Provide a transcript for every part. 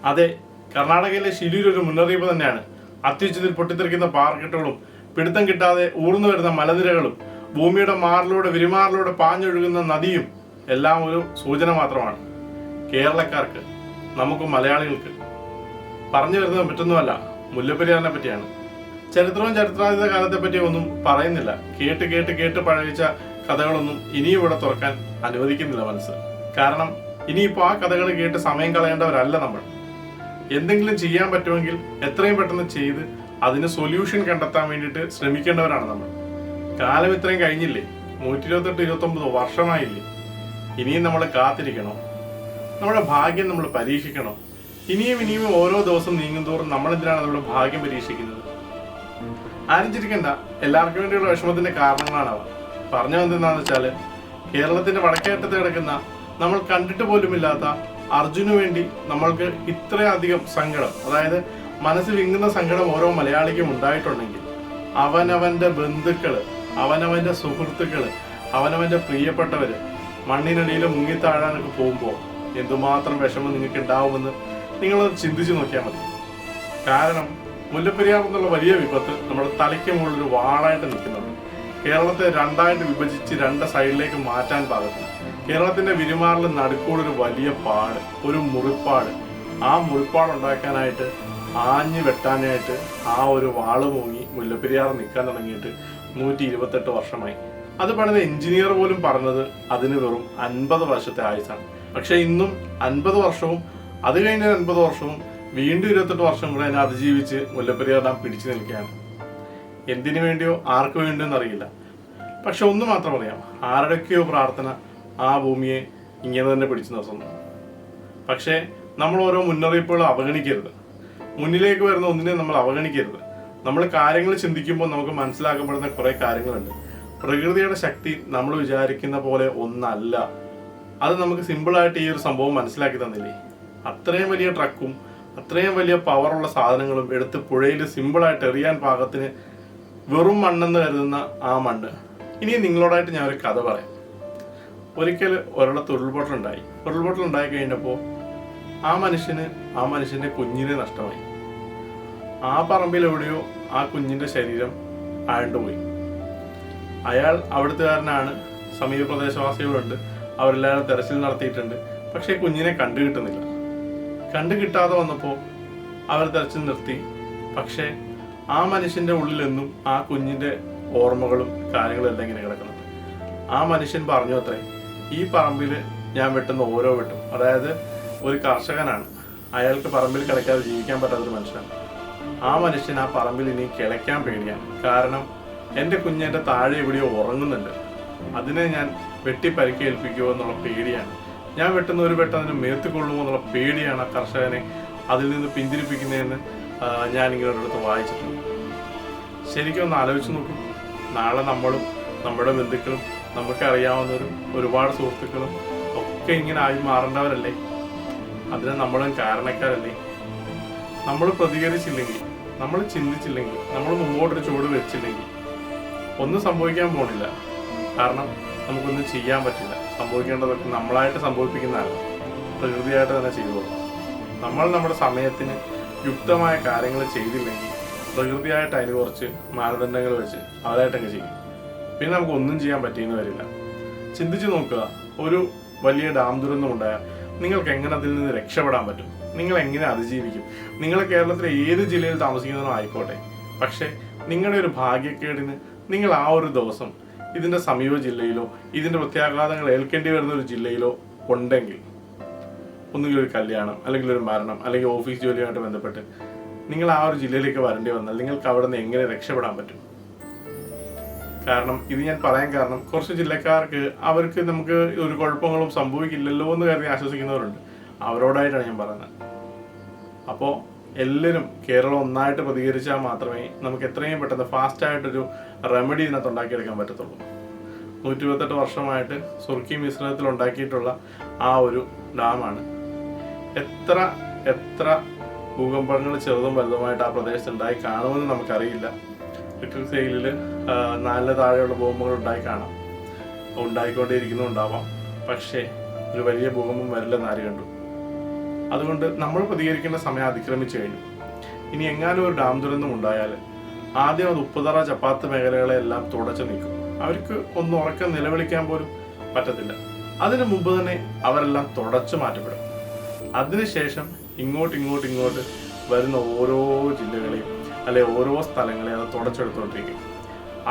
അതെ, കർണാടകയിലെ ഷിലൂർ ഒരു മുന്നറിയിപ്പ് തന്നെയാണ്. അത്യുച്ചത്തിൽ പൊട്ടിത്തെറിക്കുന്ന പാറക്കെട്ടുകളും പിടുത്തം കിട്ടാതെ ഊർന്നു വരുന്ന മലനിരകളും ഭൂമിയുടെ മാറിലൂടെ വിരിമാറിലൂടെ പാഞ്ഞൊഴുകുന്ന നദിയും എല്ലാം ഒരു സൂചന മാത്രമാണ്. കേരളക്കാർക്ക്, നമുക്ക് മലയാളികൾക്ക് പറഞ്ഞു വരുന്നത് മറ്റൊന്നുമല്ല, മുല്ലപ്പെരിയാറിനെ പറ്റിയാണ്. ചരിത്രവും ചരിത്രാതീത കാലത്തെ പറ്റി ഒന്നും പറയുന്നില്ല. കേട്ട് കേട്ട് കേട്ട് പഴകിച്ച കഥകളൊന്നും ഇനിയും ഇവിടെ തുറക്കാൻ അനുവദിക്കുന്നില്ല മനസ്സ്. കാരണം ഇനിയിപ്പോൾ ആ കഥകൾ കേട്ട് സമയം കളയേണ്ടവരല്ല നമ്മൾ. എന്തെങ്കിലും ചെയ്യാൻ പറ്റുമെങ്കിൽ എത്രയും പെട്ടെന്ന് ചെയ്ത് അതിന് സൊല്യൂഷൻ കണ്ടെത്താൻ വേണ്ടിയിട്ട് ശ്രമിക്കേണ്ടവരാണ് നമ്മൾ. കാലം ഇത്രയും കഴിഞ്ഞില്ലേ, 128-129 വർഷമായില്ലേ. ഇനിയും നമ്മൾ കാത്തിരിക്കണോ? നമ്മുടെ ഭാഗ്യം നമ്മൾ പരീക്ഷിക്കണോ? ഇനിയും ഓരോ ദിവസം നീങ്ങുന്തോറും നമ്മളെന്തിനാണ് നമ്മുടെ ഭാഗ്യം പരീക്ഷിക്കുന്നത്? ആരും ചിരിക്കണ്ട, എല്ലാവർക്കും വേണ്ടിയുള്ള വിഷമത്തിന്റെ കാരണങ്ങളാണ് അവ. പറഞ്ഞു വന്നതെന്നാന്ന് വെച്ചാല്, കേരളത്തിന്റെ വടക്കേറ്റത്ത് കിടക്കുന്ന നമ്മൾ കണ്ടിട്ട് പോലുമില്ലാത്ത അർജുനു വേണ്ടി നമ്മൾക്ക് ഇത്രയധികം സങ്കടം, അതായത് മനസ്സിൽ വിങ്ങുന്ന സങ്കടം ഓരോ മലയാളിക്കും ഉണ്ടായിട്ടുണ്ടെങ്കിൽ അവനവന്റെ ബന്ധുക്കള്, അവനവന്റെ സുഹൃത്തുക്കള്, അവനവന്റെ പ്രിയപ്പെട്ടവര് മണ്ണിനടിയിൽ മുങ്ങിത്താഴാനൊക്കെ പോകുമ്പോൾ എന്തുമാത്രം വിഷമം നിങ്ങൾക്ക് ഉണ്ടാവുമെന്ന് നിങ്ങളത് ചിന്തിച്ചു നോക്കിയാൽ മതി. കാരണം മുല്ലപ്പെരിയാർ എന്നുള്ള വലിയ വിപത്ത് നമ്മുടെ തലയ്ക്ക് മുകളിലൊരു വാളായിട്ട് നിൽക്കുന്നുണ്ട്. കേരളത്തെ രണ്ടായിട്ട് വിഭജിച്ച് രണ്ട് സൈഡിലേക്ക് മാറ്റാൻ പാകത്തിന് കേരളത്തിന്റെ വിരിമാറിൽ നടുക്കൂടൊരു വലിയ പാട്, ഒരു മുറിപ്പാട്. ആ മുറിപ്പാട് ഉണ്ടാക്കാനായിട്ട് ആഞ്ഞു വെട്ടാനായിട്ട് ആ ഒരു വാള് മൂങ്ങി മുല്ലപ്പെരിയാർ നിൽക്കാൻ തുടങ്ങിയിട്ട് 128 വർഷമായി. അത് പണിത എഞ്ചിനീയർ പോലും പറഞ്ഞത് അതിന് വെറും 50 വർഷത്തെ ആയുസാണ്. പക്ഷെ ഇന്നും 50 വർഷവും അത് കഴിഞ്ഞ 50 വർഷവും വീണ്ടും 28 വർഷം കൂടെ അതിനെ അതിജീവിച്ച് മുല്ലപ്പെരിയാർ ഡാം പിടിച്ചു നിൽക്കുകയാണ്. എന്തിനു വേണ്ടിയോ ആർക്ക് വേണ്ടിയോ എന്നറിയില്ല. പക്ഷെ ഒന്ന് മാത്രം അറിയാം, ആരുടെയൊക്കെയോ പ്രാർത്ഥന ആ ഭൂമിയെ ഇങ്ങനെ തന്നെ പിടിച്ചു നിർത്തുന്നു. പക്ഷേ നമ്മൾ ഓരോ മുന്നറിയിപ്പുകളും അവഗണിക്കരുത്. മുന്നിലേക്ക് വരുന്ന ഒന്നിനെ നമ്മൾ അവഗണിക്കരുത്. നമ്മൾ കാര്യങ്ങൾ ചിന്തിക്കുമ്പോൾ നമുക്ക് മനസ്സിലാക്കപ്പെടുന്ന കുറെ കാര്യങ്ങളുണ്ട്. പ്രകൃതിയുടെ ശക്തി നമ്മൾ വിചാരിക്കുന്ന പോലെ ഒന്നല്ല. അത് നമുക്ക് സിമ്പിളായിട്ട് ഈ ഒരു സംഭവം മനസ്സിലാക്കി തന്നില്ലേ. അത്രയും വലിയ ട്രക്കും അത്രയും വലിയ പവറുള്ള സാധനങ്ങളും എടുത്ത് പുഴയിൽ സിമ്പിളായിട്ട് എറിയാൻ പാകത്തിന് വെറും മണ്ണെന്ന് കരുതുന്ന ആ മണ്ണ്. ഇനി നിങ്ങളോടായിട്ട് ഞാൻ ഒരു കഥ പറയാം. ഒരിക്കൽ ഒരിടത്ത് ഉരുൾപൊട്ടൽ ഉണ്ടായി കഴിഞ്ഞപ്പോൾ ആ മനുഷ്യന്റെ കുഞ്ഞിനെ നഷ്ടമായി. ആ പറമ്പിൽ എവിടെയോ ആ കുഞ്ഞിന്റെ ശരീരം ആണ്ടുപോയി. അയാൾ അവിടുത്തുകാരനാണ്, സമീപ പ്രദേശവാസികളുണ്ട്, അവരെല്ലാവരും തെരച്ചിൽ നടത്തിയിട്ടുണ്ട്. പക്ഷെ കുഞ്ഞിനെ കണ്ടുകിട്ടുന്നില്ല. കണ്ടുകിട്ടാതെ വന്നപ്പോൾ അവർ തെരച്ചിൽ നിർത്തി. പക്ഷെ ആ മനുഷ്യന്റെ ഉള്ളിലെന്നും ആ കുഞ്ഞിന്റെ ഓർമ്മകളും കാര്യങ്ങളും എല്ലാം ഇങ്ങനെ കിടക്കുന്നുണ്ട്. ആ മനുഷ്യൻ പറഞ്ഞു അത്രേ, ഈ പറമ്പിൽ ഞാൻ വെട്ടുന്ന ഓരോ വെട്ടും, അതായത് ഒരു കർഷകനാണ്, അയാൾക്ക് പറമ്പിൽ കിടക്കാതെ ജീവിക്കാൻ പറ്റാത്തൊരു മനുഷ്യനാണ്. ആ മനുഷ്യൻ ആ പറമ്പിൽ ഇനി കിളയ്ക്കാൻ പേടിയാണ്. കാരണം എൻ്റെ കുഞ്ഞെൻ്റെ താഴെ എവിടെയോ ഉറങ്ങുന്നുണ്ട്, അതിനെ ഞാൻ വെട്ടി പരിക്കേൽപ്പിക്കുമോ എന്നുള്ള പേടിയാണ്. ഞാൻ വെട്ടുന്ന ഒരു വെട്ടം അതിന് മേത്തുകൊള്ളുമോ എന്നുള്ള പേടിയാണ് ആ കർഷകനെ അതിൽ നിന്ന് പിന്തിരിപ്പിക്കുന്നതെന്ന് ഞാനിങ്ങനെ ഒരിടത്ത് വായിച്ചിട്ടുണ്ട്. ശരിക്കും ഒന്ന് ആലോചിച്ച് നോക്കും. നാളെ നമ്മളും നമ്മുടെ ബന്ധുക്കളും നമുക്കറിയാവുന്നവരും ഒരുപാട് സുഹൃത്തുക്കളും ഒക്കെ ഇങ്ങനെ ആയി മാറേണ്ടവരല്ലേ? അതിന് നമ്മളും കാരണക്കാരല്ലേ? നമ്മൾ പ്രതികരിച്ചില്ലെങ്കിൽ, നമ്മൾ ചിന്തിച്ചില്ലെങ്കിൽ, നമ്മൾ മുമ്പോട്ടൊരു ചുവട് വെച്ചില്ലെങ്കിൽ ഒന്നും സംഭവിക്കാൻ പോണില്ല. കാരണം നമുക്കൊന്നും ചെയ്യാൻ പറ്റില്ല. സംഭവിക്കേണ്ടതൊക്കെ നമ്മളായിട്ട് സംഭവിപ്പിക്കുന്നതല്ല, പ്രകൃതിയായിട്ട് തന്നെ ചെയ്തോളൂ. നമ്മൾ നമ്മുടെ സമയത്തിന് യുക്തമായ കാര്യങ്ങൾ ചെയ്തില്ലെങ്കിൽ പ്രകൃതിയായിട്ട് അതിന് കുറച്ച് മാനദണ്ഡങ്ങൾ വെച്ച് അവരായിട്ടങ്ങ് ചെയ്യും. പിന്നെ നമുക്ക് ഒന്നും ചെയ്യാൻ പറ്റിയെന്ന് വരില്ല. ചിന്തിച്ചു നോക്കുക, ഒരു വലിയ ഡാം ദുരന്തം ഉണ്ടായാൽ നിങ്ങൾക്ക് എങ്ങനെ അതിൽ നിന്ന് രക്ഷപ്പെടാൻ പറ്റും? നിങ്ങൾ എങ്ങനെ അതിജീവിക്കും? നിങ്ങൾ കേരളത്തിലെ ഏത് ജില്ലയിൽ താമസിക്കുന്നതോ ആയിക്കോട്ടെ, പക്ഷേ നിങ്ങളുടെ ഒരു ഭാഗ്യക്കേടിന് നിങ്ങൾ ആ ഒരു ദിവസം ഇതിൻ്റെ സമീപ ജില്ലയിലോ ഇതിൻ്റെ പ്രത്യാഘാതങ്ങൾ ഏൽക്കേണ്ടി വരുന്ന ഒരു ജില്ലയിലോ ഉണ്ടെങ്കിൽ, ഒന്നുകിൽ ഒരു കല്യാണം, അല്ലെങ്കിൽ ഒരു മരണം, അല്ലെങ്കിൽ ഓഫീസ് ജോലിയുമായിട്ട് ബന്ധപ്പെട്ട് നിങ്ങൾ ആ ഒരു ജില്ലയിലേക്ക് വരേണ്ടി വന്നാൽ നിങ്ങൾക്ക് അവിടെ നിന്ന് എങ്ങനെ രക്ഷപ്പെടാൻ പറ്റും? കാരണം ഇത് ഞാൻ പറയാൻ കാരണം, കുറച്ച് ജില്ലക്കാർക്ക് അവർക്ക് നമുക്ക് ഒരു കുഴപ്പങ്ങളും സംഭവിക്കില്ലല്ലോ എന്ന് കരുതി ആശ്വസിക്കുന്നവരുണ്ട്. അവരോടായിട്ടാണ് ഞാൻ പറയുന്നത്. അപ്പോൾ എല്ലാവരും കേരളം ഒന്നായിട്ട് പ്രതികരിച്ചാൽ മാത്രമേ നമുക്ക് എത്രയും പെട്ടെന്ന് ഫാസ്റ്റായിട്ടൊരു റെമഡി ഇതിനകത്ത് ഉണ്ടാക്കിയെടുക്കാൻ പറ്റത്തുള്ളൂ. 128 വർഷമായിട്ട് സുർക്കി മിശ്രിതത്തിൽ ഉണ്ടാക്കിയിട്ടുള്ള ആ ഒരു ഡാമാണ്. എത്ര ഭൂകമ്പങ്ങൾ ചെറുതും വലുതുമായിട്ട് ആ പ്രദേശത്ത് ഉണ്ടായി കാണുമെന്ന് നമുക്കറിയില്ല. റിക്ടർ സ്കെയിലിൽ 4 താഴെയുള്ള ബോംബുകൾ ഉണ്ടായിക്കൊണ്ടേയിരിക്കുന്നുണ്ടാവാം. പക്ഷേ ഒരു വലിയ ഭൂകമ്പം വരില്ലെന്ന് ആര് കണ്ടു? അതുകൊണ്ട് നമ്മൾ പ്രതികരിക്കേണ്ട സമയം അതിക്രമിച്ചു കഴിഞ്ഞു. ഇനി എങ്ങാനും ഒരു ഡാം ദുരന്തം ഉണ്ടായാൽ ആദ്യം അത് ഉപ്പുതറ ചപ്പാത്ത് മേഖലകളെല്ലാം തുടച്ചു നീക്കും. അവർക്ക് ഒന്ന് ഉറക്കം നിലവിളിക്കാൻ പോലും പറ്റത്തില്ല. അതിനു മുമ്പ് തന്നെ അവരെല്ലാം തുടച്ചു മാറ്റപ്പെടും. അതിനുശേഷം ഇങ്ങോട്ട് വരുന്ന ഓരോ ജില്ലകളെയും അല്ലെ ഓരോ സ്ഥലങ്ങളെയും അത് തുടച്ചെടുത്തോണ്ടിരിക്കും.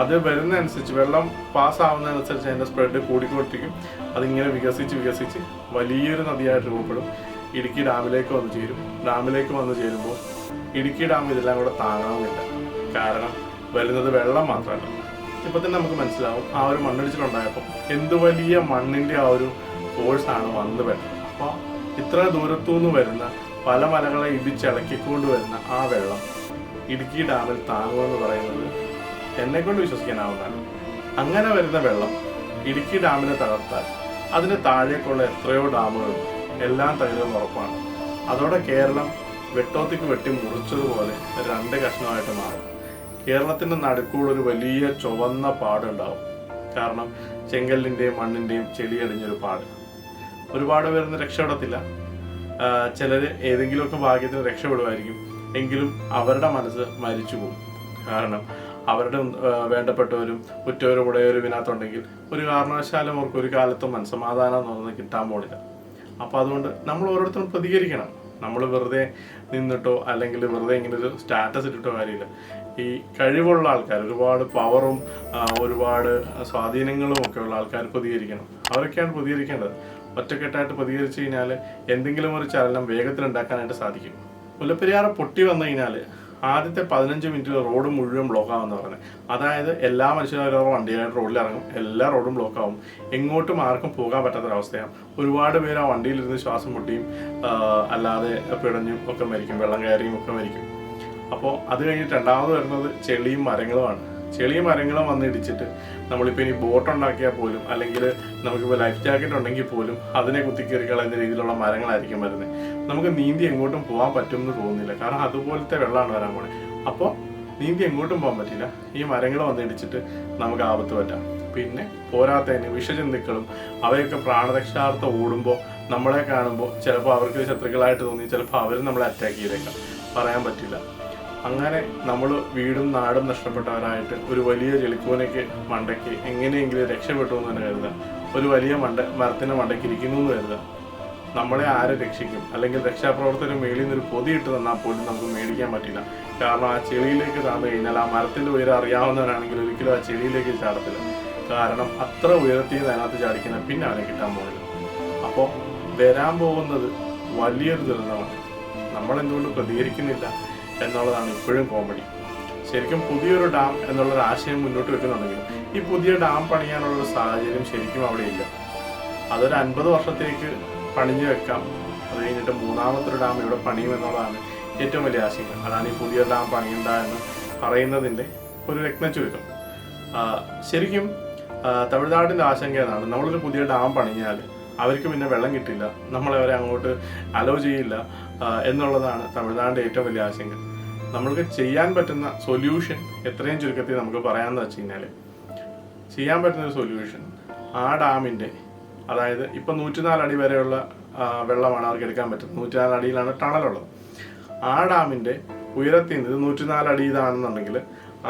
അത് വരുന്നതനുസരിച്ച് വെള്ളം പാസ്സാവുന്നതനുസരിച്ച് അതിൻ്റെ സ്പ്രെഡ് കൂടിക്കൊണ്ടിരിക്കും. അതിങ്ങനെ വികസിച്ച് വലിയൊരു നദിയായിട്ട് രൂപപ്പെടും. ഇടുക്കി ഡാമിലേക്ക് വന്നു ചേരും. ഡാമിലേക്ക് വന്നു ചേരുമ്പോൾ ഇടുക്കി ഡാം ഇതെല്ലാം കൂടെ താങ്ങണമെന്നില്ല. കാരണം വരുന്നത് വെള്ളം മാത്രമല്ല. ഇപ്പം തന്നെ നമുക്ക് മനസ്സിലാവും ആ ഒരു മണ്ണിടിച്ചിലുണ്ടായപ്പോൾ എന്ത് വലിയ മണ്ണിൻ്റെ ആ ഒരു ഫോഴ്സാണ് വന്ന് വരുന്നത്. അപ്പോൾ ഇത്ര ദൂരത്തുനിന്ന് വരുന്ന പല മലകളെ ഇടിച്ചിളക്കിക്കൊണ്ട് വരുന്ന ആ വെള്ളം ഇടുക്കി ഡാമിൽ താങ്ങുമെന്ന് പറയുന്നത് എന്നെക്കൊണ്ട് വിശ്വസിക്കാനാവുന്നതാണ്. അങ്ങനെ വരുന്ന വെള്ളം ഇടുക്കി ഡാമിനെ തകർത്താൽ അതിന് താഴേക്കുള്ള എത്രയോ ഡാമുകളും എല്ലാം തകരുമെന്ന് ഉറപ്പാണ്. അതോടെ കേരളം വെട്ടോത്തിക്ക് വെട്ടി മുറിച്ചതുപോലെ 2 കഷ്ണമായിട്ട് മാറും. കേരളത്തിൻ്റെ നടുക്കുള്ളൊരു വലിയ ചുവന്ന പാടുണ്ടാവും. കാരണം ചെങ്കല്ലിൻ്റെയും മണ്ണിൻ്റെയും ചെളിയടിഞ്ഞൊരു പാട്. ഒരുപാട് പേരൊന്നും രക്ഷപ്പെടത്തില്ല. ചിലർ ഏതെങ്കിലുമൊക്കെ ഭാഗ്യത്തിന് രക്ഷപ്പെടുമായിരിക്കും. എങ്കിലും അവരുടെ മനസ്സ് മരിച്ചു പോകും. കാരണം അവരുടെ വേണ്ടപ്പെട്ടവരും ഉറ്റവരും ഉടയവരും ഇതിനകത്തുണ്ടെങ്കിൽ ഒരു കാരണവശാലും അവർക്ക് ഒരു കാലത്തും മനസ്സമാധാനം എന്ന് പറയുന്നത് കിട്ടാൻ പോണില്ല. അപ്പോൾ അതുകൊണ്ട് നമ്മൾ ഓരോരുത്തരും പ്രതികരിക്കണം. നമ്മൾ വെറുതെ നിന്നിട്ടോ അല്ലെങ്കിൽ വെറുതെ ഇങ്ങനെ ഒരു സ്റ്റാറ്റസ് ഇട്ടിട്ടോ കാര്യമില്ല. ഈ കഴിവുള്ള ആൾക്കാർ, ഒരുപാട് പവറും ഒരുപാട് സ്വാധീനങ്ങളും ഒക്കെ ഉള്ള ആൾക്കാർ പ്രതികരിക്കണം. അവരൊക്കെയാണ് പ്രതികരിക്കേണ്ടത്. ഒറ്റക്കെട്ടായിട്ട് പ്രതികരിച്ചു കഴിഞ്ഞാൽ എന്തെങ്കിലും ഒരു ചലനം വേഗത്തിൽ ഉണ്ടാക്കാനായിട്ട് സാധിക്കും. മുല്ലപ്പെരിയാർ പൊട്ടി വന്നു കഴിഞ്ഞാൽ ആദ്യത്തെ 15 മിനിറ്റിൽ റോഡ് മുഴുവൻ ബ്ലോക്കാവെന്ന് പറഞ്ഞത്. അതായത് എല്ലാ മനുഷ്യരും വണ്ടിയായിട്ട് റോഡിൽ ഇറങ്ങും, എല്ലാ റോഡും ബ്ലോക്കാവും, എങ്ങോട്ടും ആർക്കും പോകാൻ പറ്റാത്തൊരവസ്ഥയാണ്. ഒരുപാട് പേര് ആ വണ്ടിയിലിരുന്ന് ശ്വാസം മുട്ടിയും അല്ലാതെ പിടഞ്ഞും ഒക്കെ മരിക്കും, വെള്ളം കയറിയും ഒക്കെ മരിക്കും. അപ്പോൾ അത് കഴിഞ്ഞിട്ട് രണ്ടാമത് വരുന്നത് ചെളിയും മരങ്ങളുമാണ്. ചെളിയും മരങ്ങളും വന്ന് ഇടിച്ചിട്ട് നമ്മളിപ്പോൾ ഇനി ബോട്ട് ഉണ്ടാക്കിയാൽ പോലും അല്ലെങ്കിൽ നമുക്കിപ്പോൾ ലൈഫ് ജാക്കറ്റ് ഉണ്ടെങ്കിൽ പോലും അതിനെ കുത്തിക്കയറി കളയുന്ന രീതിയിലുള്ള മരങ്ങളായിരിക്കും വരുന്നത്. നമുക്ക് നീന്തി എങ്ങോട്ടും പോകാൻ പറ്റുമെന്ന് തോന്നുന്നില്ല. കാരണം അതുപോലത്തെ വെള്ളമാണ് വരാൻ പോണേ. അപ്പോൾ നീന്തി എങ്ങോട്ടും പോകാൻ പറ്റില്ല. ഈ മരങ്ങൾ വന്ന് ഇടിച്ചിട്ട് നമുക്ക് ആപത്ത് പറ്റാം. പിന്നെ പോരാത്തതിന് വിഷജന്തുക്കളും അവയൊക്കെ പ്രാണരക്ഷാർത്ഥം ഓടുമ്പോൾ നമ്മളെ കാണുമ്പോൾ ചിലപ്പോൾ അവർക്ക് ശത്രുക്കളായിട്ട് തോന്നി, ചിലപ്പോൾ അവർ നമ്മളെ അറ്റാക്ക് ചെയ്തേക്കാം, പറയാൻ പറ്റില്ല. അങ്ങനെ നമ്മൾ വീടും നാടും നഷ്ടപ്പെട്ടവരായിട്ട് ഒരു വലിയ ചെളിക്കൂനയ്ക്ക് മണ്ടയ്ക്ക് എങ്ങനെയെങ്കിലും രക്ഷപ്പെട്ടു എന്ന് തന്നെ കരുതുക. ഒരു വലിയ മരത്തിൻ്റെ മണ്ടയ്ക്ക് ഇരിക്കുന്നു എന്ന് കരുതുക. നമ്മളെ ആരെ രക്ഷിക്കും? അല്ലെങ്കിൽ രക്ഷാപ്രവർത്തകർ മേളിൽ നിന്നൊരു പൊതി ഇട്ട് തന്നാൽ പോലും നമുക്ക് മേടിക്കാൻ പറ്റില്ല. കാരണം ആ ചെളിയിലേക്ക് താഴ്ന്നു കഴിഞ്ഞാൽ ആ മരത്തിൻ്റെ ഉയരം അറിയാവുന്നവരാണെങ്കിൽ ഒരിക്കലും ആ ചെളിയിലേക്ക് ചാടത്തില്ല. കാരണം അത്ര ഉയരത്തിൽ അതിനകത്ത് ചാടിക്കുന്ന പിന്നെ അവനെ കിട്ടാൻ പോകുന്നില്ല. അപ്പോൾ വരാൻ പോകുന്നത് വലിയൊരു ദുരന്തമാണ്. നമ്മളെന്തുകൊണ്ട് പ്രതികരിക്കുന്നില്ല എന്നുള്ളതാണ് ഇപ്പോഴും കോമഡി. ശരിക്കും പുതിയൊരു ഡാം എന്നുള്ളൊരു ആശയം മുന്നോട്ട് വെക്കുന്നുണ്ടെങ്കിൽ ഈ പുതിയ ഡാം പണിയാനുള്ളൊരു സാഹചര്യം ശരിക്കും അവിടെ ഇല്ല. അതൊരു 50 വർഷത്തേക്ക് പണിഞ്ഞു വെക്കാം. അത് കഴിഞ്ഞിട്ട് മൂന്നാമത്തൊരു ഡാം ഇവിടെ പണിയും എന്നുള്ളതാണ് ഏറ്റവും വലിയ ആശങ്ക. അതാണ് ഈ പുതിയ ഡാം പണിയണ്ട എന്ന് പറയുന്നതിൻ്റെ ഒരു രത്നച്ചുരുക്കം. ശരിക്കും തമിഴ്നാടിൻ്റെ ആശങ്ക ഏതാണ്? നമ്മളൊരു പുതിയ ഡാം പണിഞ്ഞാൽ അവർക്ക് പിന്നെ വെള്ളം കിട്ടില്ല, നമ്മളവരെ അങ്ങോട്ട് അലോ ചെയ്യില്ല എന്നുള്ളതാണ് തമിഴ്നാടിൻ്റെ ഏറ്റവും വലിയ ആശങ്ക. നമ്മൾക്ക് ചെയ്യാൻ പറ്റുന്ന സൊല്യൂഷൻ എത്രയും ചുരുക്കത്തിൽ നമുക്ക് പറയാമെന്ന് വെച്ച് കഴിഞ്ഞാൽ, ചെയ്യാൻ പറ്റുന്നൊരു സൊല്യൂഷൻ ആ ഡാമിൻ്റെ, അതായത് ഇപ്പം 104 അടി വരെയുള്ള വെള്ളമാണ് അവർക്ക് എടുക്കാൻ പറ്റുന്നത്. 104 അടിയിലാണ് ടണലുള്ളത്. ആ ഡാമിൻ്റെ ഉയരത്തിൽ നിന്ന് 104 അടി ഇതാണെന്നുണ്ടെങ്കിൽ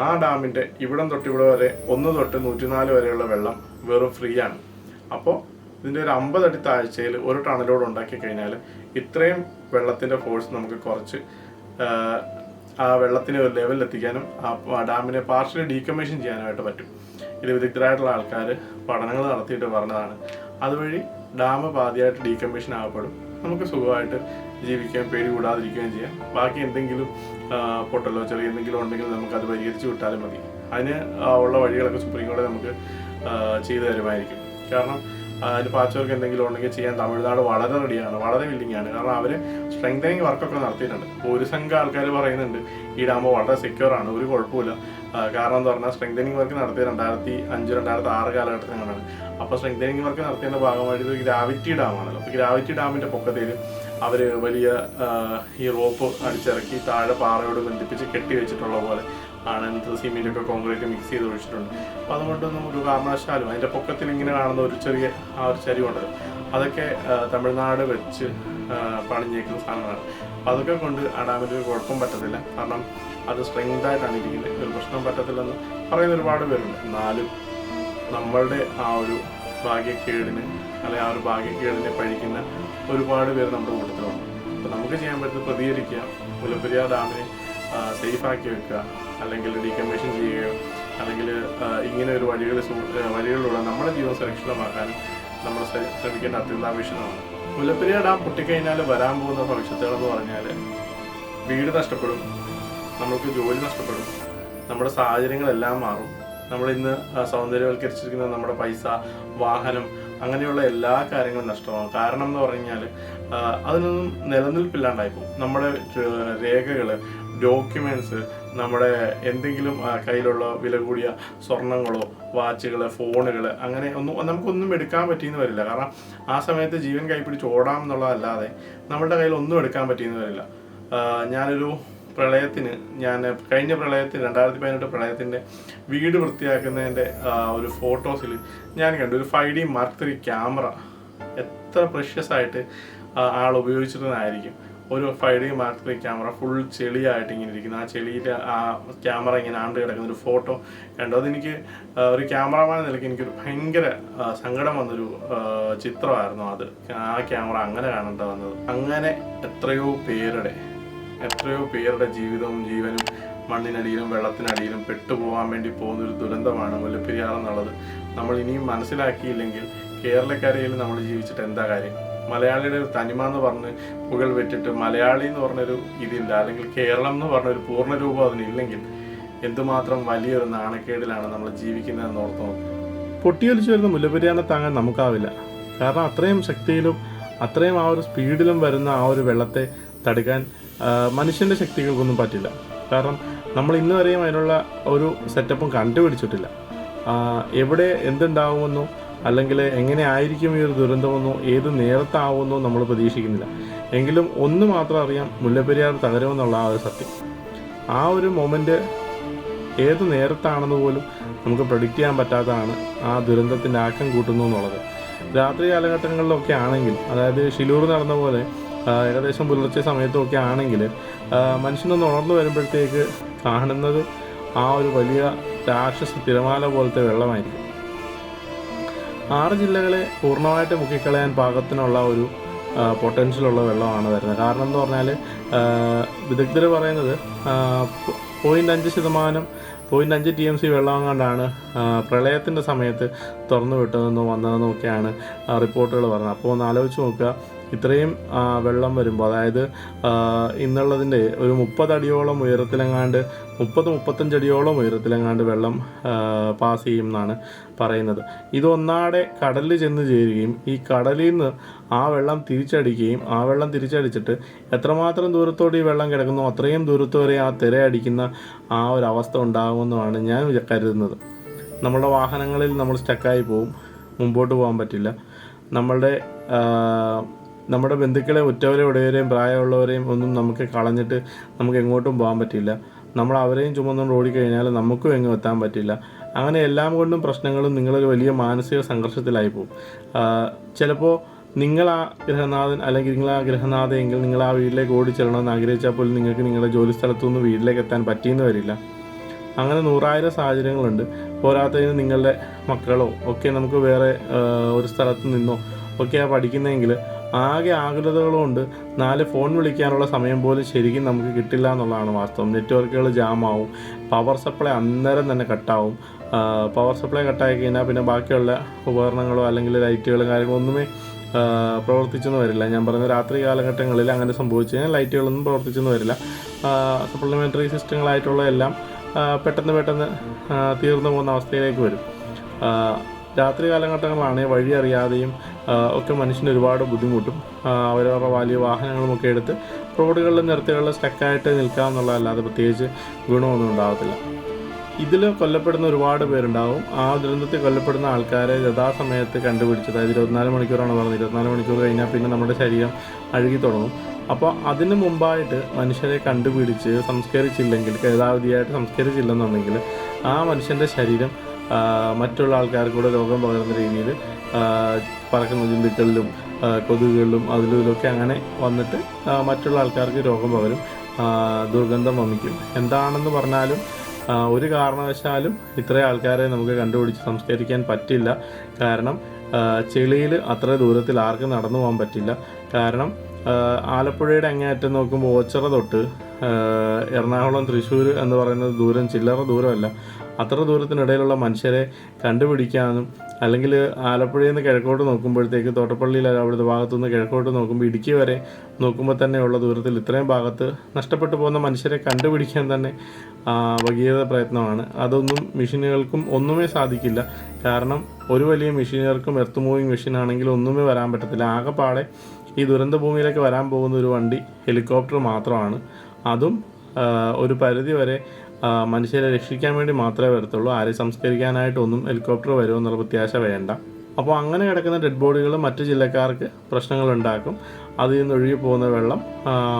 ആ ഡാമിൻ്റെ ഇവിടം തൊട്ട് ഇവിടെ വരെ 1 തൊട്ട് 104 വരെയുള്ള വെള്ളം വെറും ഫ്രീ ആണ്. അപ്പോൾ ഇതിൻ്റെ ഒരു 50 അടി താഴ്ചയിൽ ഒരു ടണലോട് ഉണ്ടാക്കി കഴിഞ്ഞാൽ ഇത്രയും വെള്ളത്തിൻ്റെ ഫോഴ്സ് നമുക്ക് കുറച്ച് ആ വെള്ളത്തിനെ ഒരു ലെവലിൽ എത്തിക്കാനും ആ ഡാമിനെ പാർഷ്യലി ഡീകമ്മീഷൻ ചെയ്യാനായിട്ട് പറ്റും. ഇത് വിദഗ്ധരായിട്ടുള്ള ആൾക്കാർ പഠനങ്ങൾ നടത്തിയിട്ട് പറഞ്ഞതാണ്. അതുവഴി ഡാം പാതിയായിട്ട് ഡീകമ്മീഷൻ ആകപ്പെടും. നമുക്ക് സുഖമായിട്ട് ജീവിക്കുകയും പേടി കൂടാതിരിക്കുകയും ചെയ്യാം. ബാക്കി എന്തെങ്കിലും പൊട്ടലോ ചെറിയ എന്തെങ്കിലും ഉണ്ടെങ്കിൽ നമുക്കത് പരിഹരിച്ച് വിട്ടാലും മതി. അതിന് ഉള്ള വഴികളൊക്കെ സുപ്രീം കോടതി നമുക്ക് ചെയ്തു തരുമായിരിക്കും. കാരണം അതിന് പാച്ചവർക്ക് എന്തെങ്കിലും ഉണ്ടെങ്കിൽ ചെയ്യാൻ തമിഴ്നാട് വളരെ റെഡിയാണ്, വളരെ വില്ലിങ്ങാണ്. കാരണം അവർ സ്ട്രെങ്തനിങ് വർക്കൊക്കെ നടത്തിയിട്ടുണ്ട്. ഒരു സംഘം ആൾക്കാർ പറയുന്നുണ്ട് ഈ ഡാം വളരെ സെക്യൂർ ആണ്, ഒരു കുഴപ്പമില്ല. കാരണം എന്ന് പറഞ്ഞാൽ സ്ട്രെങ്തനിങ് വർക്ക് നടത്തിയത് 2005-2006 കാലഘട്ടത്തിലാണ്. അപ്പോൾ സ്ട്രെങ്തനിങ് വർക്ക് നടത്തിയതിൻ്റെ ഭാഗമായിട്ട് ഒരു ഗ്രാവിറ്റി ഡാമാണല്ലോ. അപ്പോൾ ഗ്രാവിറ്റി ഡാമിൻ്റെ പൊക്കത്തിൽ അവർ വലിയ ഈ റോപ്പ് അടിച്ചിറക്കി താഴെ പാറയോട് ബന്ധിപ്പിച്ച് കെട്ടി വെച്ചിട്ടുള്ള പോലെ ആണ്. എന്നിട്ട് സിമെൻറ്റൊക്കെ കോൺക്രീറ്റ് മിക്സ് ചെയ്ത് ഒഴിച്ചിട്ടുണ്ട്. അപ്പോൾ അതുകൊണ്ടൊന്നും ഒരു കാരണവശാലും അതിൻ്റെ പൊക്കത്തിൽ ഇങ്ങനെ കാണുന്ന ഒരു ചെറിയ ഒരു ചരിവുണ്ടല്ലോ, അതൊക്കെ തമിഴ്നാട് വെച്ച് പണിഞ്ഞേക്കുന്ന സാധനങ്ങളാണ്. അപ്പോൾ അതൊക്കെ കൊണ്ട് ആ ഡാമിൽ ഒരു കുഴപ്പം പറ്റത്തില്ല. കാരണം അത് സ്ട്രെങ്തായിട്ടാണ് ഇരിക്കുന്നത്, ഒരു പ്രശ്നം പറ്റത്തില്ലെന്ന് പറയുന്ന ഒരുപാട് പേരുണ്ട്. എന്നാലും നമ്മളുടെ ആ ഒരു ഭാഗ്യക്കേടിന് അല്ലെങ്കിൽ ആ ഒരു ഭാഗ്യക്കേടിനെ പഴിക്കുന്ന ഒരുപാട് പേര് നമ്മുടെ കൂട്ടത്തിലുണ്ട്. അപ്പോൾ നമുക്ക് ചെയ്യാൻ പറ്റുന്നത് പ്രതികരിക്കുക, മുല്ലപ്പെരിയാർ ഡാമിനെ സേഫാക്കി വെക്കുക, അല്ലെങ്കിൽ ഡീകമ്മീഷൻ ചെയ്യുകയോ അല്ലെങ്കിൽ ഇങ്ങനെ ഒരു വഴികളിലൂടെ നമ്മുടെ ജീവൻ സുരക്ഷിതമാക്കാനും നമ്മൾ ശ്രമിക്കേണ്ട അത്യന്താപേക്ഷിതമാണ്. മുല്ലപ്പെരിയാർ ഡാം പൊട്ടിക്കഴിഞ്ഞാൽ വരാൻ പോകുന്ന ഭവിഷ്യത്തുകളെന്ന് പറഞ്ഞാൽ വീട് നഷ്ടപ്പെടും, നമുക്ക് ജോലി നഷ്ടപ്പെടും, നമ്മുടെ സാഹചര്യങ്ങളെല്ലാം മാറും. നമ്മളിന്ന് സൗന്ദര്യവൽക്കരിച്ചിരിക്കുന്ന നമ്മുടെ പൈസ, വാഹനം, അങ്ങനെയുള്ള എല്ലാ കാര്യങ്ങളും നഷ്ടമാകും. കാരണം എന്ന് പറഞ്ഞാൽ അതിനൊന്നും നിലനിൽപ്പില്ലാണ്ടായിപ്പോകും. നമ്മുടെ രേഖകൾ, ഡോക്യുമെൻറ്റ്സ്, നമ്മുടെ എന്തെങ്കിലും കയ്യിലുള്ള വില കൂടിയ സ്വർണ്ണങ്ങളോ വാച്ചുകൾ, ഫോണുകൾ, അങ്ങനെ നമുക്കൊന്നും എടുക്കാൻ പറ്റിയെന്ന് വരില്ല. കാരണം ആ സമയത്ത് ജീവൻ കൈപ്പിടിച്ച് ഓടാം എന്നുള്ളതല്ലാതെ നമ്മളുടെ കയ്യിൽ ഒന്നും എടുക്കാൻ പറ്റിയെന്ന് വരില്ല. ഞാനൊരു പ്രളയത്തിന് കഴിഞ്ഞ പ്രളയത്തിന് 2018 പ്രളയത്തിൻ്റെ വീട് വൃത്തിയാക്കുന്നതിൻ്റെ ഒരു ഫോട്ടോസിൽ ഞാൻ കണ്ടു ഒരു 5D Mark III ക്യാമറ എത്ര പ്രഷ്യസ് ആയിട്ട് ആൾ ഉപയോഗിച്ചിരുന്നതായിരിക്കും. ഒരു 5D Mark III camera full ചെളിയായിട്ട് ഇങ്ങനെ ഇരിക്കുന്നു. ആ ചെളിയിൽ ആ ക്യാമറ ഇങ്ങനെ ആണ്ട് കിടക്കുന്ന ഒരു ഫോട്ടോ കണ്ടു. അതെനിക്ക് ഒരു ക്യാമറമാൻ നിലയ്ക്ക് എനിക്കൊരു ഭയങ്കര സങ്കടം വന്നൊരു ചിത്രമായിരുന്നു അത്. ആ ക്യാമറ അങ്ങനെ കാണേണ്ട വന്നത്. അങ്ങനെ എത്രയോ പേരുടെ ജീവിതവും ജീവനും മണ്ണിനടിയിലും വെള്ളത്തിനടിയിലും പെട്ടുപോകാൻ വേണ്ടി പോകുന്നൊരു ദുരന്തമാണ് മുല്ലപ്പെരിയാർ എന്നുള്ളത് നമ്മൾ ഇനിയും മനസ്സിലാക്കിയില്ലെങ്കിൽ കേരളക്കരയിൽ നമ്മൾ ജീവിച്ചിട്ട് എന്താ കാര്യം? മലയാളിയുടെ ഒരു തനിമ എന്ന് പറഞ്ഞ് പുകൾ വെച്ചിട്ട് മലയാളി എന്ന് പറഞ്ഞൊരു ഇതില്ല, അല്ലെങ്കിൽ കേരളം എന്ന് പറഞ്ഞൊരു പൂർണ്ണരൂപം അതിനില്ലെങ്കിൽ എന്തുമാത്രം വലിയൊരു നാണക്കേടിലാണ് നമ്മൾ ജീവിക്കുന്നതെന്ന് ഓർത്ത് നോക്കും. പൊട്ടിയൊലിച്ചു വരുന്ന മുല്ലപ്പെരിയാറിനെ താങ്ങാൻ നമുക്കാവില്ല. കാരണം അത്രയും ശക്തിയിലും അത്രയും ആ ഒരു സ്പീഡിലും വരുന്ന ആ ഒരു വെള്ളത്തെ തടുക്കാൻ മനുഷ്യൻ്റെ ശക്തികൾക്കൊന്നും പറ്റില്ല. കാരണം നമ്മൾ ഇന്ന് വരെയും അതിനുള്ള ഒരു സെറ്റപ്പും കണ്ടുപിടിച്ചിട്ടില്ല. എവിടെ എന്തുണ്ടാവുമെന്നോ അല്ലെങ്കിൽ എങ്ങനെ ആയിരിക്കും ഈ ഒരു ദുരന്തമെന്നോ ഏത് നേരത്താവുമെന്നോ നമ്മൾ പ്രതീക്ഷിക്കുന്നില്ല. എങ്കിലും ഒന്ന് മാത്രം അറിയാം, മുല്ലപ്പെരിയാർ തകരുമെന്നുള്ള ആ ഒരു സത്യം. ആ ഒരു മൊമെൻ്റ് ഏത് നേരത്താണെന്ന് പോലും നമുക്ക് പ്രഡിക്റ്റ് ചെയ്യാൻ പറ്റാത്തതാണ് ആ ദുരന്തത്തിൻ്റെ ആക്കം കൂട്ടുന്നു എന്നുള്ളത്. രാത്രി കാലഘട്ടങ്ങളിലൊക്കെ ആണെങ്കിൽ, അതായത് ഷിലൂർ നടന്ന പോലെ ഏകദേശം പുലർച്ചെ സമയത്തൊക്കെ ആണെങ്കിൽ മനുഷ്യനൊന്ന് ഉണർന്നു വരുമ്പോഴത്തേക്ക് കാണുന്നത് ആ ഒരു വലിയ രാക്ഷസ തിരമാല പോലത്തെ വെള്ളമായിരിക്കും. 6 ജില്ലകളെ പൂർണ്ണമായിട്ട് മുക്കിക്കളയാൻ പാകത്തിനുള്ള ഒരു പൊട്ടൻഷ്യലുള്ള വെള്ളമാണ് വരുന്നത്. കാരണം എന്ന് പറഞ്ഞാൽ വിദഗ്ധർ പറയുന്നത് 0.5 TMC വെള്ളം കൊണ്ടാണ് പ്രളയത്തിൻ്റെ സമയത്ത് തുറന്നു വിട്ടതെന്നോ വന്നതെന്നോ ഒക്കെയാണ് റിപ്പോർട്ടുകൾ പറഞ്ഞത്. അപ്പോൾ ഒന്ന് ആലോചിച്ച് നോക്കുക, ഇത്രയും വെള്ളം വരുമ്പോൾ, അതായത് ഇന്നുള്ളതിൻ്റെ ഒരു 30 അടിയോളം ഉയരത്തിലെങ്ങാണ്ട് 30-35 അടിയോളം ഉയരത്തിലെങ്ങാണ്ട് വെള്ളം പാസ് ചെയ്യും എന്നാണ് പറയുന്നത്. ഇതൊന്നാടെ കടലിൽ ചെന്ന് ചേരുകയും ഈ കടലിൽ നിന്ന് ആ വെള്ളം തിരിച്ചടിക്കുകയും ആ വെള്ളം തിരിച്ചടിച്ചിട്ട് എത്രമാത്രം ദൂരത്തോട് ഈ വെള്ളം കിടക്കുന്നോ അത്രയും ദൂരത്ത് വരെ ആ തിരയടിക്കുന്ന ആ ഒരു അവസ്ഥ ഉണ്ടാകുമെന്നാണ് ഞാൻ കരുതുന്നത്. നമ്മളുടെ വാഹനങ്ങളിൽ നമ്മൾ സ്റ്റക്കായി പോവും, മുമ്പോട്ട് പോകാൻ പറ്റില്ല. നമ്മുടെ ബന്ധുക്കളെ, ഉറ്റവരെയും ഉടയവരെയും പ്രായമുള്ളവരെയും ഒന്നും നമുക്ക് കളഞ്ഞിട്ട് നമുക്ക് എങ്ങോട്ടും പോകാൻ പറ്റില്ല. നമ്മൾ അവരെയും ചുമന്നുകൊണ്ട് ഓടിക്കഴിഞ്ഞാൽ നമുക്കും എങ്ങും എത്താൻ പറ്റില്ല. അങ്ങനെ എല്ലാം കൊണ്ടും പ്രശ്നങ്ങളും നിങ്ങളൊരു വലിയ മാനസിക സംഘർഷത്തിലായി പോകും. ചിലപ്പോൾ നിങ്ങൾ ആ ഗൃഹനാഥൻ അല്ലെങ്കിൽ നിങ്ങൾ ആ ഗൃഹനാഥയെങ്കിൽ നിങ്ങൾ ആ വീട്ടിലേക്ക് ഓടിച്ചെല്ലണമെന്ന് ആഗ്രഹിച്ചാൽ പോലും നിങ്ങൾക്ക് നിങ്ങളുടെ ജോലി സ്ഥലത്തുനിന്ന് വീട്ടിലേക്ക് എത്താൻ പറ്റിയെന്ന് വരില്ല. അങ്ങനെ 100,000 സാഹചര്യങ്ങളുണ്ട്. പോരാത്തതിന് നിങ്ങളുടെ മക്കളോ ഒക്കെ നമുക്ക് വേറെ ഒരു സ്ഥലത്ത് നിന്നോ ഒക്കെയാണ് പഠിക്കുന്നതെങ്കിൽ ആകെ ആകുലതകളുണ്ട്. 4 ഫോൺ വിളിക്കാനുള്ള സമയം പോലും ശരിക്കും നമുക്ക് കിട്ടില്ല എന്നുള്ളതാണ് വാസ്തവം. നെറ്റ്വർക്കുകൾ ജാമാവും, പവർ സപ്ലൈ അന്നേരം തന്നെ കട്ടാവും. പവർ സപ്ലൈ കട്ടായി കഴിഞ്ഞാൽ പിന്നെ ബാക്കിയുള്ള ഉപകരണങ്ങളോ അല്ലെങ്കിൽ ലൈറ്റുകളും കാര്യങ്ങളോ ഒന്നുമേ പ്രവർത്തിച്ചെന്ന് വരില്ല. ഞാൻ പറയുന്ന രാത്രി കാലഘട്ടങ്ങളിൽ അങ്ങനെ സംഭവിച്ചു കഴിഞ്ഞാൽ ലൈറ്റുകളൊന്നും പ്രവർത്തിച്ചെന്ന് വരില്ല. സപ്ലിമെൻ്ററി സിസ്റ്റങ്ങളായിട്ടുള്ള എല്ലാം പെട്ടെന്ന് തീർന്നു പോകുന്ന അവസ്ഥയിലേക്ക് വരും. രാത്രി കാലഘട്ടങ്ങളാണെങ്കിൽ വഴി അറിയാതെയും ഒക്കെ മനുഷ്യന് ഒരുപാട് ബുദ്ധിമുട്ടും. അവരവരുടെ വലിയ വാഹനങ്ങളുമൊക്കെ എടുത്ത് റോഡുകളിലും നിരത്തുകളിലും സ്റ്റക്കായിട്ട് നിൽക്കാമെന്നുള്ളതല്ലാതെ പ്രത്യേകിച്ച് ഗുണമൊന്നും ഉണ്ടാകത്തില്ല. ഇതിൽ കൊല്ലപ്പെടുന്ന ഒരുപാട് പേരുണ്ടാവും. ആ ദുരന്തത്തിൽ കൊല്ലപ്പെടുന്ന ആൾക്കാരെ യഥാസമയത്ത് കണ്ടുപിടിച്ച്, അതായത് 24 മണിക്കൂറാണ് പറഞ്ഞത്. 24 മണിക്കൂർ കഴിഞ്ഞാൽ പിന്നെ നമ്മുടെ ശരീരം അഴുകി തുടങ്ങും. അപ്പോൾ അതിന് മുമ്പായിട്ട് മനുഷ്യരെ കണ്ടുപിടിച്ച് സംസ്കരിച്ചില്ലെങ്കിൽ, യഥാവിധിയായിട്ട് സംസ്കരിച്ചില്ലെന്നുണ്ടെങ്കിൽ ആ മനുഷ്യൻ്റെ ശരീരം മറ്റുള്ള ആൾക്കാർക്കൂടെ രോഗം പകരുന്ന രീതിയിൽ പറക്കുന്ന ജന്തുക്കളിലും കൊതുകുകളിലും ഇതിലൊക്കെ അങ്ങനെ വന്നിട്ട് മറ്റുള്ള ആൾക്കാർക്ക് രോഗം പകരും, ദുർഗന്ധം വമിക്കും. എന്താണെന്ന് പറഞ്ഞാലും ഒരു കാരണവശാലും ഇത്രയും ആൾക്കാരെ നമുക്ക് കണ്ടുപിടിച്ച് സംസ്കരിക്കാൻ പറ്റില്ല. കാരണം ചെളിയിൽ അത്ര ദൂരത്തിൽ ആർക്കും നടന്നു പോകാൻ പറ്റില്ല. കാരണം ആലപ്പുഴയുടെ അങ്ങേയറ്റം നോക്കുമ്പോൾ ഓച്ചിറ തൊട്ട് എറണാകുളം തൃശ്ശൂർ എന്ന് പറയുന്നത് ദൂരം ചില്ലറ ദൂരമല്ല. അത്ര ദൂരത്തിനിടയിലുള്ള മനുഷ്യരെ കണ്ടുപിടിക്കാനും, അല്ലെങ്കിൽ ആലപ്പുഴയിൽ നിന്ന് കിഴക്കോട്ട് നോക്കുമ്പോഴത്തേക്ക് തോട്ടപ്പള്ളിയിൽ അവിടുത്തെ ഭാഗത്തുനിന്ന് കിഴക്കോട്ട് നോക്കുമ്പോൾ ഇടുക്കി വരെ നോക്കുമ്പോൾ തന്നെയുള്ള ദൂരത്തിൽ ഇത്രയും ഭാഗത്ത് നഷ്ടപ്പെട്ടു പോകുന്ന മനുഷ്യരെ കണ്ടുപിടിക്കാൻ തന്നെ ഭഗീരഥ പ്രയത്നമാണ്. അതൊന്നും മെഷീനുകൾക്കും ഒന്നുമേ സാധിക്കില്ല. കാരണം ഒരു വലിയ മെഷീനുകൾക്കും എർത്ത് മൂവിങ് മെഷീനാണെങ്കിൽ ഒന്നുമേ വരാൻ പറ്റത്തില്ല. ആകെപ്പാടെ ഈ ദുരന്ത ഭൂമിയിലേക്ക് വരാൻ പോകുന്ന ഒരു വണ്ടി ഹെലികോപ്റ്റർ മാത്രമാണ്. അതും ഒരു പരിധി വരെ മനുഷ്യരെ രക്ഷിക്കാൻ വേണ്ടി മാത്രമേ വരത്തുള്ളൂ. ആരെയും സംസ്കരിക്കാനായിട്ടൊന്നും ഹെലികോപ്റ്റർ വരുമെന്നുള്ള പ്രത്യാശ വേണ്ട. അപ്പോൾ അങ്ങനെ കിടക്കുന്ന ഡെഡ് ബോഡികൾ മറ്റു ജില്ലക്കാർക്ക് പ്രശ്നങ്ങളുണ്ടാക്കും. അതിൽ നിന്ന് ഒഴുകി പോകുന്ന വെള്ളം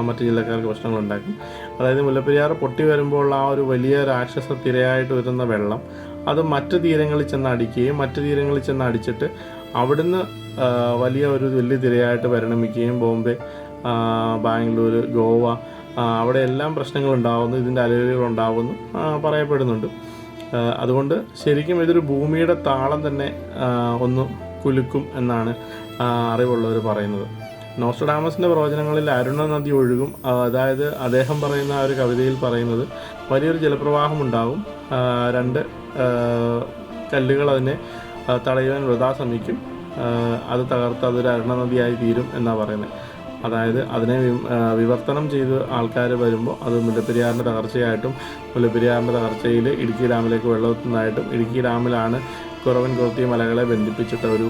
മറ്റു ജില്ലക്കാർക്ക് പ്രശ്നങ്ങളുണ്ടാക്കും. അതായത് മുല്ലപ്പെരിയാർ പൊട്ടി വരുമ്പോൾ ആ ഒരു വലിയ രാക്ഷസ തിരയായിട്ട് വരുന്ന വെള്ളം അത് മറ്റു തീരങ്ങളിൽ ചെന്ന് അടിക്കുകയും മറ്റു തീരങ്ങളിൽ ചെന്ന് അടിച്ചിട്ട് അവിടുന്ന് വലിയ തിരയായിട്ട് പരിണമിക്കുകയും ബോംബെ, ബാംഗ്ലൂർ, ഗോവ അവിടെ എല്ലാം പ്രശ്നങ്ങളുണ്ടാകുന്നു, ഇതിൻ്റെ അലകലുകളുണ്ടാകുന്നു പറയപ്പെടുന്നുണ്ട്. അതുകൊണ്ട് ശരിക്കും ഇതൊരു ഭൂമിയുടെ താളം തന്നെ ഒന്ന് കുലുക്കും എന്നാണ് അറിവുള്ളവർ പറയുന്നത്. നോസ്ട്രഡാമസിൻ്റെ പ്രവചനങ്ങളിൽ അരുണ നദി ഒഴുകും. അതായത് അദ്ദേഹം പറയുന്ന ആ ഒരു കവിതയിൽ പറയുന്നത് വലിയൊരു ജലപ്രവാഹം ഉണ്ടാകും, 2 കല്ലുകൾ അതിനെ തടയുവാൻ വൃഥാ ശ്രമിക്കും, അത് തകർത്ത് അതൊരു അരുണ നദിയായി തീരും എന്നാണ് പറയുന്നത്. അതായത് അതിനെ വിവർത്തനം ചെയ്ത് ആൾക്കാർ വരുമ്പോൾ അത് മുല്ലപ്പെരിയാറിൻ്റെ തകർച്ചയായിട്ടും, മുല്ലപ്പെരിയാറിൻ്റെ തകർച്ചയിൽ ഇടുക്കി ഡാമിലേക്ക് വെള്ളമെത്തുന്നതായിട്ടും, ഇടുക്കി ഡാമിലാണ് കുറവൻ കോർത്തിയ മലകളെ ബന്ധിപ്പിച്ചിട്ട് ഒരു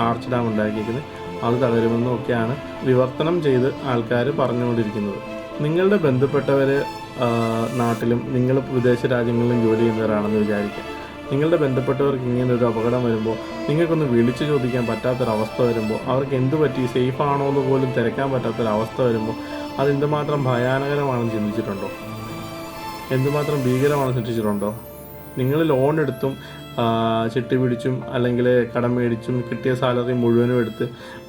ആർച്ച് ഡാം ഉണ്ടാക്കിയിരിക്കുന്നത്, അത് തകരുമെന്നും ഒക്കെയാണ് വിവർത്തനം ചെയ്ത് ആൾക്കാർ പറഞ്ഞുകൊണ്ടിരിക്കുന്നത്. നിങ്ങളുടെ ബന്ധപ്പെട്ടവർ നാട്ടിലും നിങ്ങൾ വിദേശ രാജ്യങ്ങളിലും ജോലി ചെയ്യുന്നവരാണെന്ന് വിചാരിക്കുക. നിങ്ങളുടെ ബന്ധപ്പെട്ടവർക്ക് ഇങ്ങനൊരു അപകടം വരുമ്പോൾ നിങ്ങൾക്കൊന്ന് വിളിച്ചു ചോദിക്കാൻ പറ്റാത്തൊരവസ്ഥ വരുമ്പോൾ, അവർക്ക് എന്ത് പറ്റി, സേഫ് ആണോ എന്ന് പോലും തിരക്കാൻ പറ്റാത്തൊരവസ്ഥ വരുമ്പോൾ അതെന്തുമാത്രം ഭയാനകരമാണെന്ന് ചിന്തിച്ചിട്ടുണ്ടോ? എന്തുമാത്രം ഭീകരമാണെന്ന് ചിന്തിച്ചിട്ടുണ്ടോ? നിങ്ങൾ ലോൺ എടുത്തും ചിട്ടി പിടിച്ചും അല്ലെങ്കിൽ കടം മേടിച്ചും കിട്ടിയ സാലറി മുഴുവനും എടുത്ത്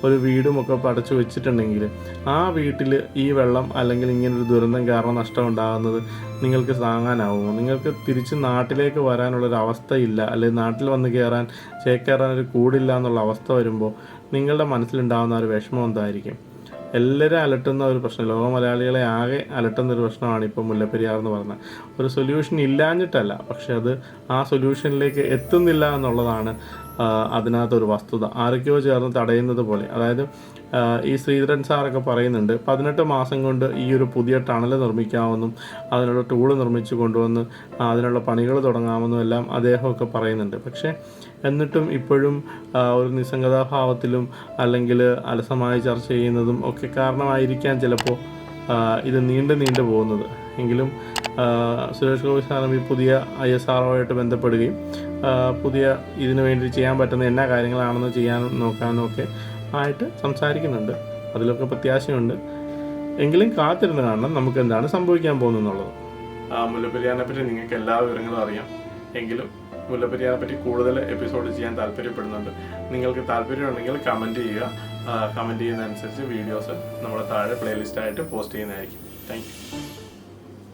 ഒരു വീടുമൊക്കെ പടച്ചു വെച്ചിട്ടുണ്ടെങ്കിൽ ആ വീട്ടിൽ ഈ വെള്ളം അല്ലെങ്കിൽ ഇങ്ങനൊരു ദുരന്തം കാരണം നഷ്ടം ഉണ്ടാകുന്നത് നിങ്ങൾക്ക് താങ്ങാനാവുമോ? നിങ്ങൾക്ക് തിരിച്ച് നാട്ടിലേക്ക് വരാനുള്ളൊരവസ്ഥയില്ല, അല്ലെങ്കിൽ നാട്ടിൽ വന്ന് ചേക്കേറാൻ ഒരു കൂടില്ല എന്നുള്ള അവസ്ഥ വരുമ്പോൾ നിങ്ങളുടെ മനസ്സിലുണ്ടാകുന്ന ഒരു വിഷമം എന്തായിരിക്കും? എല്ലാവരും അലട്ടുന്ന ഒരു പ്രശ്നം, ലോക മലയാളികളെ ആകെ അലട്ടുന്ന ഒരു പ്രശ്നമാണ് ഇപ്പോൾ മുല്ലപ്പെരിയാർ എന്ന് പറഞ്ഞാൽ. ഒരു സൊല്യൂഷൻ ഇല്ലാഞ്ഞിട്ടല്ല, പക്ഷെ അത് ആ സൊല്യൂഷനിലേക്ക് എത്തുന്നില്ല എന്നുള്ളതാണ് അതിനകത്തൊരു വസ്തുത. ആരൊക്കെയോ ചേർന്ന് തടയുന്നത് പോലെ. അതായത് ഈ ശ്രീധരൻ സാറൊക്കെ പറയുന്നുണ്ട് 18 മാസം കൊണ്ട് ഈ ഒരു പുതിയ ടണൽ നിർമ്മിക്കാമെന്നും അതിനുള്ള ടൂള് നിർമ്മിച്ച് കൊണ്ടുവന്ന് അതിനുള്ള പണികൾ തുടങ്ങാമെന്നും എല്ലാം അദ്ദേഹമൊക്കെ പറയുന്നുണ്ട്. പക്ഷേ എന്നിട്ടും ഇപ്പോഴും ഒരു നിസ്സംഗതാഭാവത്തിലും അല്ലെങ്കിൽ അലസമായി ചർച്ച ചെയ്യുന്നതും ഒക്കെ കാരണമായിരിക്കാം ചിലപ്പോൾ ഇത് നീണ്ടു പോകുന്നത്. എങ്കിലും സുരേഷ് ഗോപി സാറും ഈ പുതിയ ISRO ബന്ധപ്പെടുകയും പുതിയ ഇതിനു വേണ്ടി ചെയ്യാൻ പറ്റുന്ന എന്നാ കാര്യങ്ങളാണെന്ന് ചെയ്യാനും നോക്കാനും ഒക്കെ ആയിട്ട് സംസാരിക്കുന്നുണ്ട്. അതിലൊക്കെ പ്രത്യാശയുണ്ട്. എങ്കിലും കാത്തിരുന്ന് കാണണം നമുക്ക് എന്താണ് സംഭവിക്കാൻ പോകുന്നതെന്നുള്ളത്. മുല്ലപ്പെരിയാറിനെ പറ്റി നിങ്ങൾക്ക് എല്ലാ വിവരങ്ങളും അറിയാം. എങ്കിലും മുല്ലപ്പെരിയാറിനെ പറ്റി കൂടുതൽ എപ്പിസോഡ് ചെയ്യാൻ താല്പര്യപ്പെടുന്നുണ്ട്. നിങ്ങൾക്ക് താല്പര്യമുണ്ടെങ്കിൽ കമൻറ്റ് ചെയ്യുക. കമൻറ്റ് ചെയ്യുന്നതനുസരിച്ച് വീഡിയോസ് നമ്മുടെ താഴെ പ്ലേലിസ്റ്റായിട്ട് പോസ്റ്റ് ചെയ്യുന്നതായിരിക്കും. Thank you.